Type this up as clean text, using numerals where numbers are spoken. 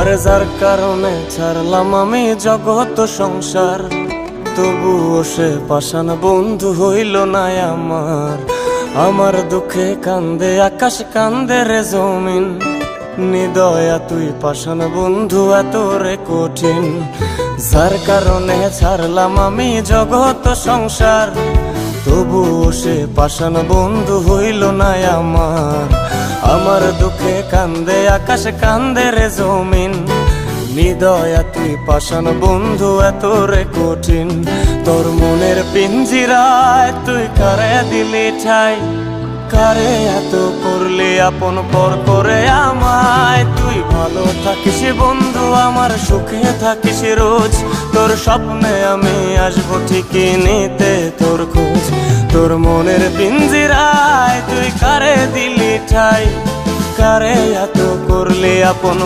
আরে যার কারণে ছাড়লাম আমি জগৎ সংসার, তবুও সে পাষাণ বন্ধু হইল না আমার। আমার দুঃখে কান্দে আকাশ, কান্দে রে জমিন, নিদয়া তুই পাষাণ বন্ধু এত রে কঠিন। যার কারণে ছাড়লাম আমি জগৎ সংসার, তবুও সে পাষাণ বন্ধু হইল না আমার। আমার দুঃখে কান্দে আকাশ, কান্দে রে জমিন, নিদয়া তুই পাষাণ বন্ধু এত রে কঠিন। তোর মনের পিঞ্জিরায় তুই কারে দিলি ঠাই, কারে এত করলি আপন পর করে আমায়। তুই ভালো থাকিস বন্ধু আমার, সুখে থাকিস রোজ, তোর স্বপ্নে আমি আসবো ঠিকই নিতে তোর খোঁজ। তোর মনের পিঞ্জিরায় তুই কারে দিলি ঠাই, কারে এত করলি আপন।